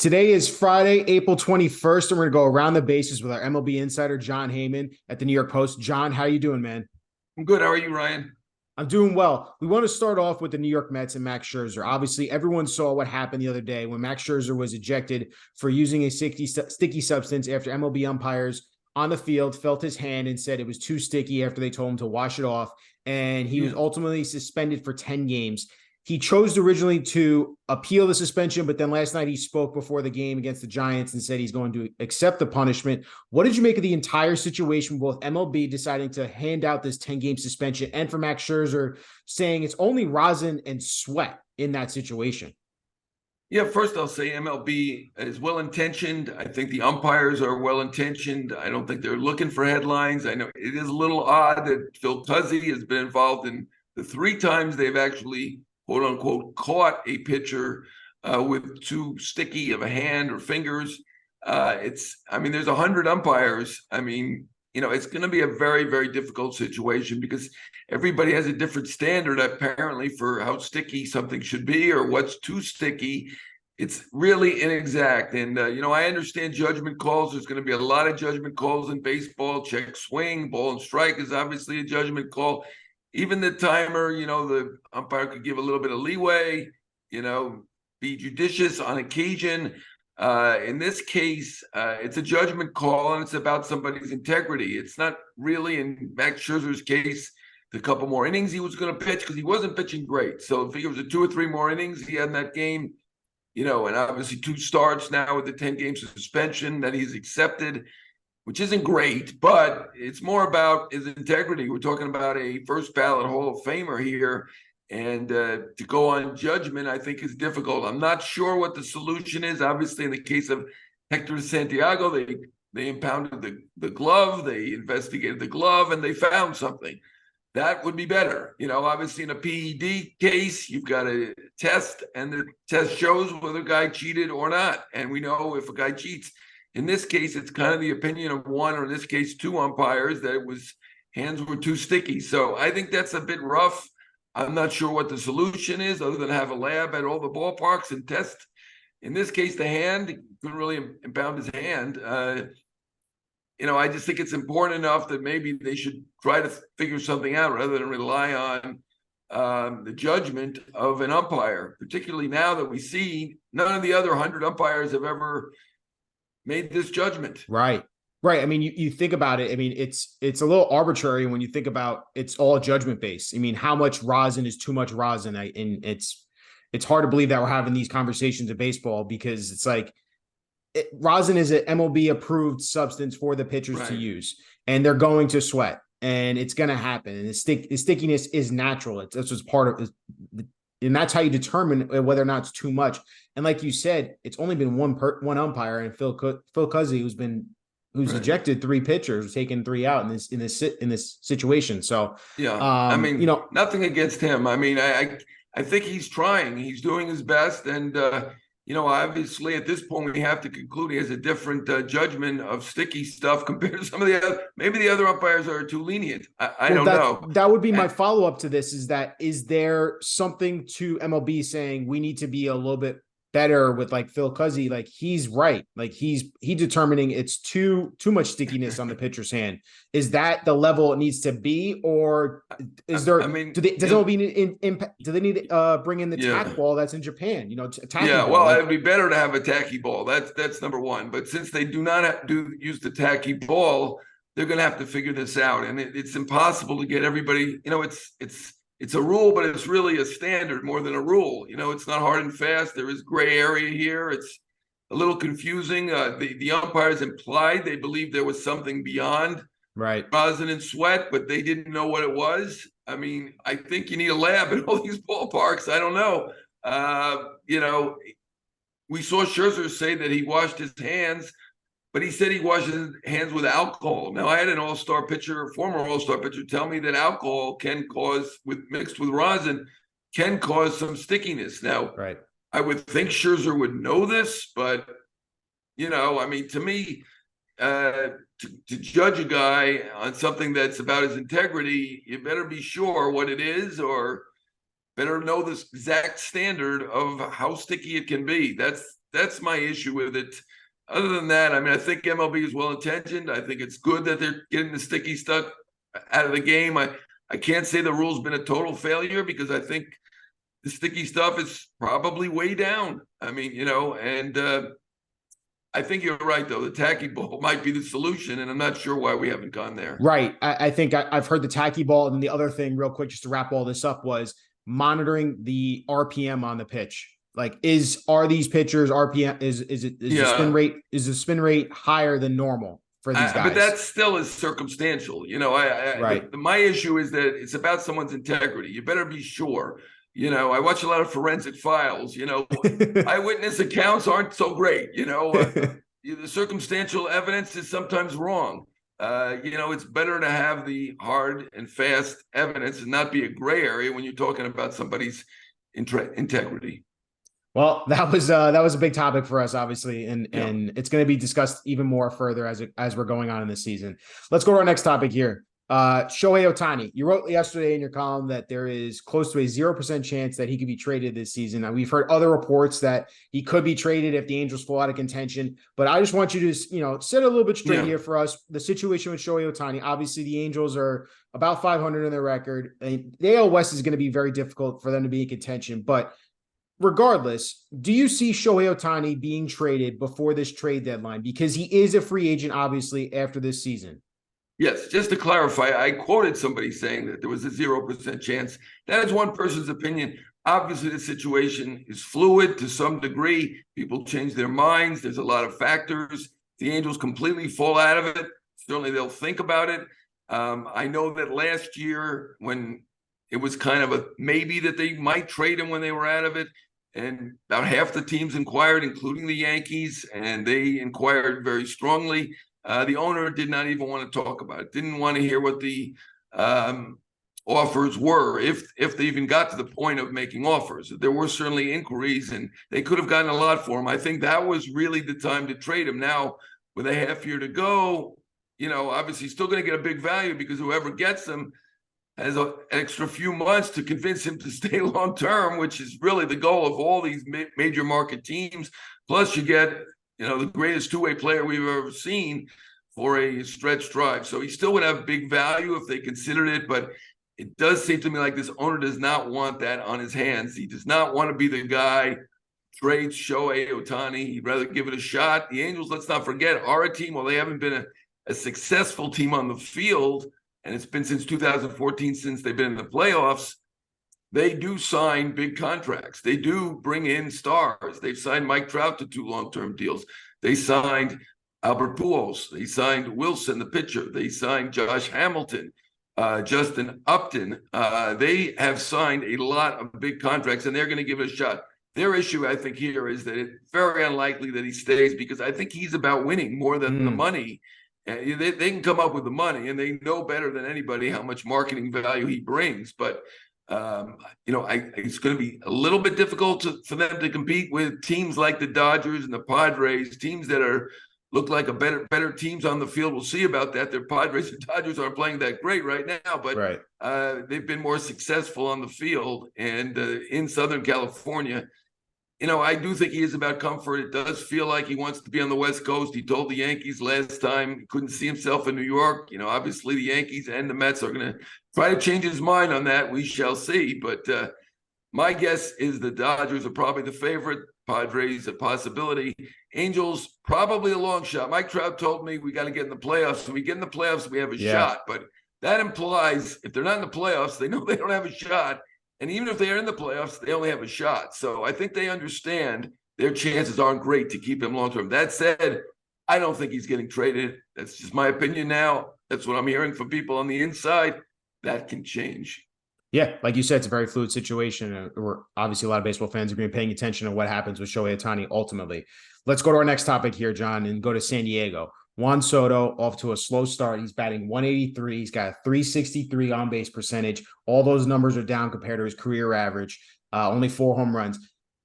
Today is Friday, April 21st, and we're going to go around the bases with our MLB insider, Jon Heyman at the New York Post. Jon, how are you doing, man? I'm good. How are you, Ryan? I'm doing well. We want to start off with the New York Mets and Max Scherzer. Obviously, everyone saw what happened the other day when Max Scherzer was ejected for using a sticky substance after MLB umpires on the field felt his hand and said it was too sticky after they told him to wash it off. And he was ultimately suspended for 10 games. He chose originally to appeal the suspension, but then last night he spoke before the game against the Giants and said he's going to accept the punishment. What did you make of the entire situation, both MLB deciding to hand out this 10-game suspension and for Max Scherzer saying it's only rosin and sweat in that situation? Yeah, first I'll say MLB is well-intentioned. I think the umpires are well-intentioned. I don't think they're looking for headlines. I know it is a little odd that Phil Cuzzi has been involved in the 3 times they've actually quote unquote caught a pitcher with too sticky of a hand or fingers. There's 100 umpires. It's going to be a very, very difficult situation because everybody has a different standard apparently for how sticky something should be or what's too sticky. It's really inexact. And, I understand judgment calls. There's going to be a lot of judgment calls in baseball. Check swing, ball and strike is obviously a judgment call. Even the timer, the umpire could give a little bit of leeway, be judicious on occasion. In this case, it's a judgment call, and it's about somebody's integrity. It's not really, in Max Scherzer's case, the couple more innings he was going to pitch because he wasn't pitching great. So if it was a 2 or 3 more innings he had in that game, and obviously 2 starts now with the 10-game suspension that he's accepted, which isn't great, but it's more about his integrity. We're talking about a first ballot Hall of Famer here, and to go on judgment, I think, is difficult. I'm not sure what the solution is. Obviously, in the case of Hector Santiago, they impounded the glove, they investigated the glove, and they found something. That would be better. Obviously, in a PED case, you've got a test, and the test shows whether a guy cheated or not. And we know if a guy cheats. In this case, it's kind of the opinion of 1, or in this case, 2 umpires, that hands were too sticky. So I think that's a bit rough. I'm not sure what the solution is other than have a lab at all the ballparks and test. In this case, the hand, couldn't really impound his hand. I just think it's important enough that maybe they should try to figure something out rather than rely on the judgment of an umpire, particularly now that we see none of the other 100 umpires have ever made this judgment. Right. I mean, you think about it. I mean, it's a little arbitrary when you think about it's all judgment based. I mean, how much rosin is too much rosin? And it's hard to believe that we're having these conversations in baseball because it's like rosin is an MLB approved substance for the pitchers to use, and they're going to sweat, and it's going to happen. And the stickiness is natural. That's what's part of it. And that's how you determine whether or not it's too much. And like you said, it's only been one umpire, and Phil Cuzzi, who's ejected 3 pitchers, taken 3 out in this situation. So nothing against him. I mean, I think he's trying. He's doing his best, and obviously at this point we have to conclude he has a different judgment of sticky stuff compared to some of the other. Maybe the other umpires are too lenient. I don't know. That would be my follow-up to this: is there something to MLB saying we need to be a little bit better with like Phil Cuzzi? Like he's right. Like he's determining it's too much stickiness on the pitcher's hand. Is that the level it needs to be, or is there? I mean, do they need to bring in the tack ball that's in Japan? It'd be better to have a tacky ball. That's number one. But since they do not use the tacky ball, they're going to have to figure this out, and it's impossible to get everybody. It's a rule, but it's really a standard more than a rule. It's not hard and fast. There is gray area here. It's a little confusing. The umpires implied they believed there was something beyond rosin and sweat, but they didn't know what it was. I mean, I think you need a lab at all these ballparks. I don't know. We saw Scherzer say that he washed his hands, but he said he washes his hands with alcohol. Now, I had an former all-star pitcher, tell me that alcohol mixed with rosin can cause some stickiness. Now, I would think Scherzer would know this, but, to me, to judge a guy on something that's about his integrity, you better be sure what it is, or better know this exact standard of how sticky it can be. That's That's my issue with it. Other than that, I mean, I think MLB is well intentioned. I think it's good that they're getting the sticky stuff out of the game. I can't say the rule's been a total failure because I think the sticky stuff is probably way down. I mean, and I think you're right, though. The tacky ball might be the solution, and I'm not sure why we haven't gone there. Right. I think I've heard the tacky ball. And the other thing, real quick, just to wrap all this up, was monitoring the RPM on the pitch. Like, are these pitchers RPM? Is the spin rate higher than normal for these guys? But that still is circumstantial. Right. My issue is that it's about someone's integrity. You better be sure. I watch a lot of forensic files. Eyewitness accounts aren't so great. The circumstantial evidence is sometimes wrong. It's better to have the hard and fast evidence and not be a gray area when you're talking about somebody's integrity. Well, that was a big topic for us, obviously, and it's going to be discussed even more further as we're going on in this season. Let's go to our next topic here. Shohei Ohtani. You wrote yesterday in your column that there is close to a 0% chance that he could be traded this season. Now, we've heard other reports that he could be traded if the Angels fall out of contention, but I just want you to, set a little bit straight here for us. The situation with Shohei Ohtani, obviously the Angels are about 500 in their record. And the AL West is going to be very difficult for them to be in contention, but regardless, do you see Shohei Ohtani being traded before this trade deadline? Because he is a free agent, obviously, after this season. Yes, just to clarify, I quoted somebody saying that there was a 0% chance. That is one person's opinion. Obviously, the situation is fluid to some degree. People change their minds. There's a lot of factors. The Angels completely fall out of it. Certainly, they'll think about it. I know that last year, when it was kind of a maybe that they might trade him when they were out of it, and about half the teams inquired, including the Yankees, and they inquired very strongly. The owner did not even want to talk about it, didn't want to hear what the offers were, if they even got to the point of making offers. There were certainly inquiries, and they could have gotten a lot for him. I think that was really the time to trade him. Now, with a half year to go, obviously still going to get a big value because whoever gets him has an extra few months to convince him to stay long-term, which is really the goal of all these major market teams. Plus you get, the greatest two-way player we've ever seen for a stretch drive. So he still would have big value if they considered it, but it does seem to me like this owner does not want that on his hands. He does not want to be the guy trades Shohei Ohtani. He'd rather give it a shot. The Angels, let's not forget, are a team, while they haven't been a successful team on the field, and it's been since 2014 since they've been in the playoffs, they do sign big contracts. They do bring in stars. They've signed Mike Trout to 2 long-term deals. They signed Albert Pujols. They signed Wilson, the pitcher. They signed Josh Hamilton, Justin Upton. They have signed a lot of big contracts, and they're going to give it a shot. Their issue, I think, here is that it's very unlikely that he stays because I think he's about winning more than the money. They can come up with the money, and they know better than anybody how much marketing value he brings. But it's going to be a little bit difficult for them to compete with teams like the Dodgers and the Padres, teams that look like a better teams on the field. We'll see about that. Their Padres and Dodgers aren't playing that great right now, but they've been more successful on the field. And in Southern California, I do think he is about comfort. It does feel like he wants to be on the West Coast. He told the Yankees last time he couldn't see himself in New York. Obviously the Yankees and the Mets are going to try to change his mind on that. We shall see. But my guess is the Dodgers are probably the favorite. Padres a possibility. Angels probably a long shot. Mike Trout told me we got to get in the playoffs. When we get in the playoffs, we have a shot. But that implies if they're not in the playoffs, they know they don't have a shot. And even if they are in the playoffs, they only have a shot. So I think they understand their chances aren't great to keep him long-term. That said, I don't think he's getting traded. That's just my opinion now. That's what I'm hearing from people on the inside. That can change. Yeah, like you said, it's a very fluid situation. We're obviously a lot of baseball fans are going to be paying attention to what happens with Shohei Ohtani ultimately. Let's go to our next topic here, John, and go to San Diego. Juan Soto off to a slow start. He's batting 183. He's got a 363 on-base percentage. All those numbers are down compared to his career average. Only 4 home runs.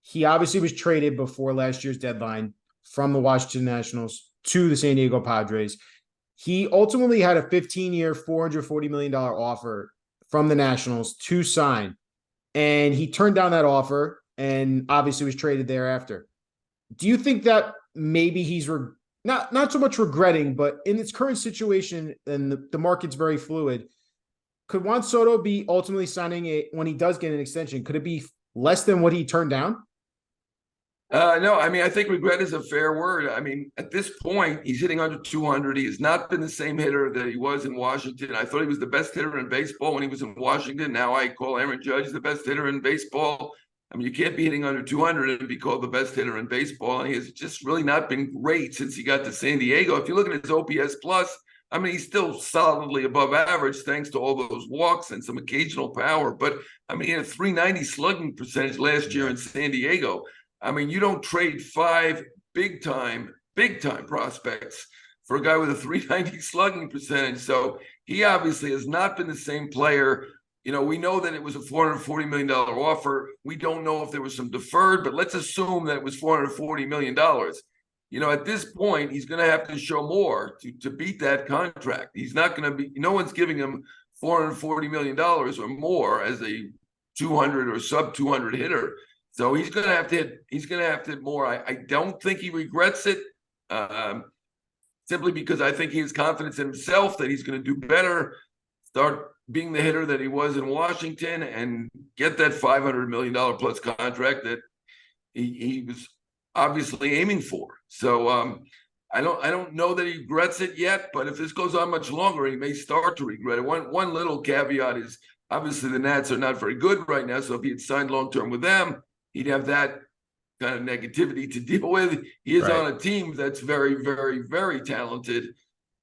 He obviously was traded before last year's deadline from the Washington Nationals to the San Diego Padres. He ultimately had a 15-year, $440 million offer from the Nationals to sign, and he turned down that offer and obviously was traded thereafter. Do you think that maybe he's not so much regretting, but in its current situation and the market's very fluid, could Juan Soto be ultimately signing when he does get an extension? Could it be less than what he turned down? No, I mean, I think regret is a fair word. I mean, at this point, he's hitting under 200. He has not been the same hitter that he was in Washington. I thought he was the best hitter in baseball when he was in Washington. Now I call Aaron Judge the best hitter in baseball. I mean, you can't be hitting under 200 and be called the best hitter in baseball. And he has just really not been great since he got to San Diego. If you look at his OPS plus, I mean, he's still solidly above average thanks to all those walks and some occasional power. But I mean, he had a 390 slugging percentage last year in San Diego. I mean, you don't trade 5 big time prospects for a guy with a 390 slugging percentage. So he obviously has not been the same player. You know, we know that it was a $440 million offer. We don't know if there was some deferred, but let's assume that it was $440 million. You know, at this point, he's going to have to show more to beat that contract. He's not going to be, no one's giving him $440 million or more as a 200 or sub 200 hitter. So he's going to have to hit more. I don't think he regrets it, simply because I think he has confidence in himself that he's going to do better, start being the hitter that he was in Washington, and get that $500 million plus contract that he was obviously aiming for. So I don't know that he regrets it yet, but if this goes on much longer, he may start to regret it. One little caveat is obviously the Nats are not very good right now. So if he had signed long-term with them, he'd have that kind of negativity to deal with. He is on a team that's very, very, very talented.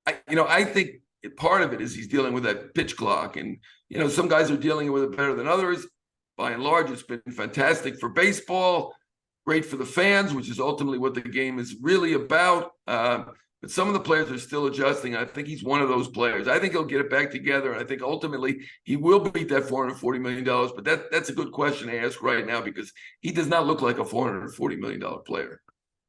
I think part of it is he's dealing with that pitch clock. And, you know, some guys are dealing with it better than others. By and large, it's been fantastic for baseball, great for the fans, which is ultimately what the game is really about. But some of the players are still adjusting. I think he's one of those players. I think he'll get it back together. And I think ultimately he will beat that $440 million. But that's a good question to ask right now, because he does not look like a $440 million player.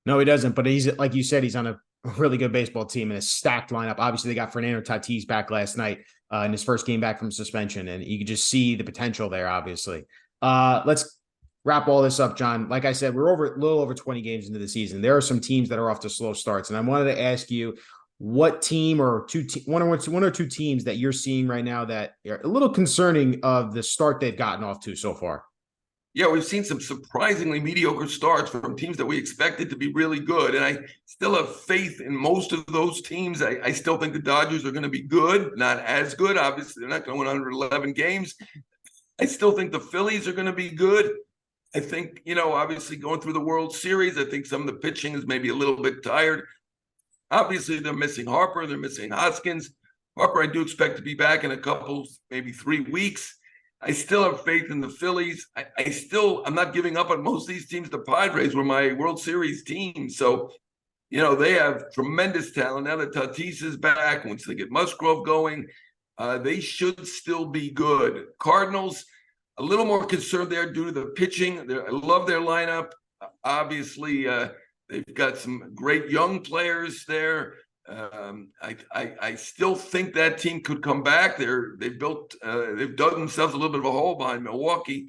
No, he doesn't. But he's, like you said, he's on a really good baseball team and a stacked lineup. Obviously, they got Fernando Tatis back last night in his first game back from suspension. And you can just see the potential there, obviously. Let's wrap all this up, John. Like I said, we're a little over 20 games into the season. There are some teams that are off to slow starts, and I wanted to ask you what team or one or two teams that you're seeing right now that are a little concerning of the start they've gotten off to so far. Yeah, we've seen some surprisingly mediocre starts from teams that we expected to be really good, and I still have faith in most of those teams. I still think the Dodgers are going to be good, not as good. Obviously, they're not going to win 111 games. I still think the Phillies are going to be good. I think, obviously going through the World Series, I think some of the pitching is maybe a little bit tired. Obviously, they're missing Harper. They're missing Hoskins. Harper, I do expect to be back in a couple, maybe 3 weeks. I still have faith in the Phillies. I'm not giving up on most of these teams. The Padres were my World Series team. So, they have tremendous talent. Now that Tatis is back, once they get Musgrove going, they should still be good. Cardinals, a little more concerned there due to the pitching. I love their lineup. Obviously, they've got some great young players there. I still think that team could come back. They've dug themselves a little bit of a hole behind Milwaukee.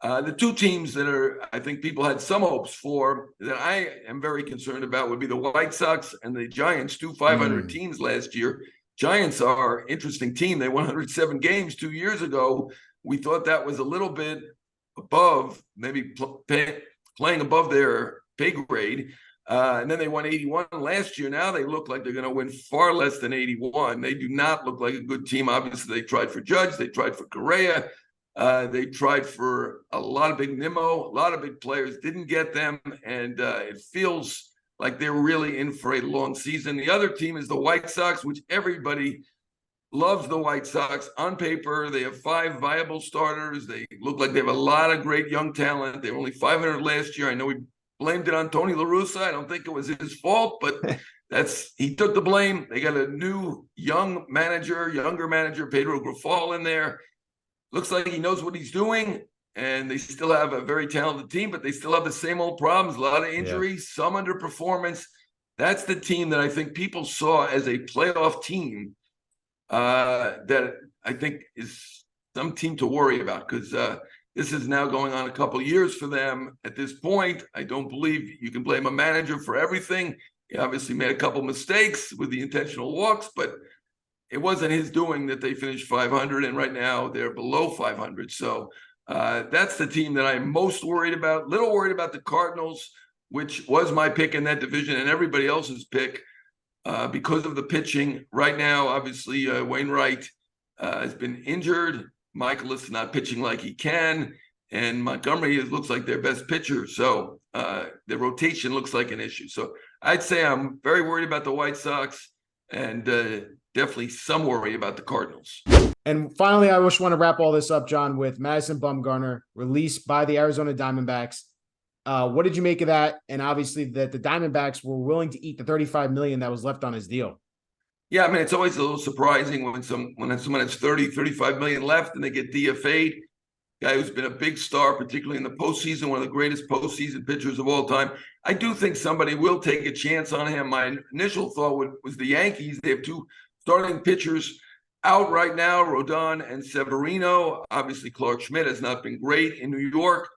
The two teams that I think people had some hopes for that I am very concerned about would be the White Sox and the Giants, two 500 teams last year. Giants are an interesting team. They won 107 games 2 years ago. We thought that was a little bit above, maybe playing above their pay grade. And then they won 81 last year. Now they look like they're going to win far less than 81. They do not look like a good team. Obviously, they tried for Judge. They tried for Correa. They tried for a lot of big Nimmo. A lot of big players didn't get them. And it feels like they're really in for a long season. The other team is the White Sox, which everybody loves. The White Sox. On paper, they have 5 viable starters. They look like they have a lot of great young talent. They were only 500 last year. I know we blamed it on Tony La Russa. I don't think it was his fault, but he took the blame. They got a new younger manager, Pedro Grifol in there. Looks like he knows what he's doing, and they still have a very talented team, but they still have the same old problems, a lot of injuries, some underperformance. That's the team that I think people saw as a playoff team that I think is some team to worry about, because This is now going on a couple of years for them. At this point, I don't believe you can blame a manager for everything. He obviously made a couple mistakes with the intentional walks, but it wasn't his doing that they finished 500, and right now they're below 500. So that's the team that I'm most worried about. Little worried about the Cardinals, which was my pick in that division and everybody else's pick because of the pitching. Right now, obviously, Wainwright has been injured. Michaelis is not pitching like he can, and Montgomery looks like their best pitcher. So the rotation looks like an issue. So I'd say I'm very worried about the White Sox, and definitely some worry about the Cardinals. And finally, I just want to wrap all this up, John, with Madison Bumgarner released by the Arizona Diamondbacks. What did you make of that? And obviously that the Diamondbacks were willing to eat the $35 million that was left on his deal. Yeah, I mean, it's always a little surprising when someone has 30, 35 million left and they get DFA'd. Guy who's been a big star, particularly in the postseason, one of the greatest postseason pitchers of all time. I do think somebody will take a chance on him. My initial thought was the Yankees. They have two starting pitchers out right now, Rodon and Severino. Obviously, Clark Schmidt has not been great in New York.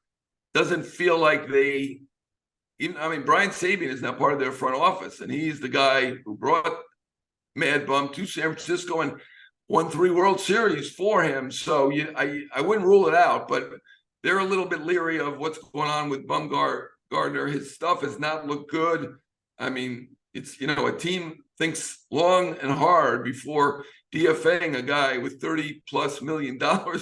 Doesn't feel like Brian Sabian is now part of their front office, and he's the guy who brought Mad Bum to San Francisco and won 3 World Series for him. So I wouldn't rule it out, but they're a little bit leery of what's going on with Bumgarner. His stuff has not looked good. I mean, it's, a team thinks long and hard before DFAing a guy with $30+ million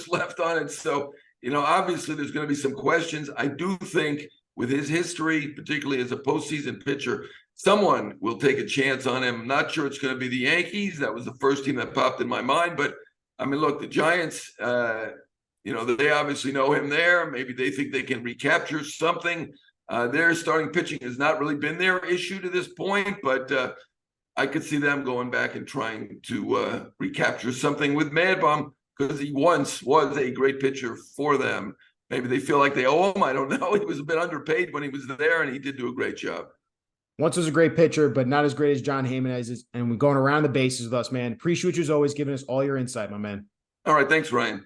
left on it. So, obviously there's going to be some questions. I do think with his history, particularly as a postseason pitcher, someone will take a chance on him. I'm not sure it's going to be the Yankees. That was the first team that popped in my mind. But, I mean, look, the Giants, they obviously know him there. Maybe they think they can recapture something. Their starting pitching has not really been their issue to this point. But I could see them going back and trying to recapture something with Mad Bum because he once was a great pitcher for them. Maybe they feel like they owe him. I don't know. He was a bit underpaid when he was there, and he did do a great job. Once was a great pitcher, but not as great as Jon Heyman is. And we're going around the bases with us, man. Appreciate you as always giving us all your insight, my man. All right. Thanks, Ryan.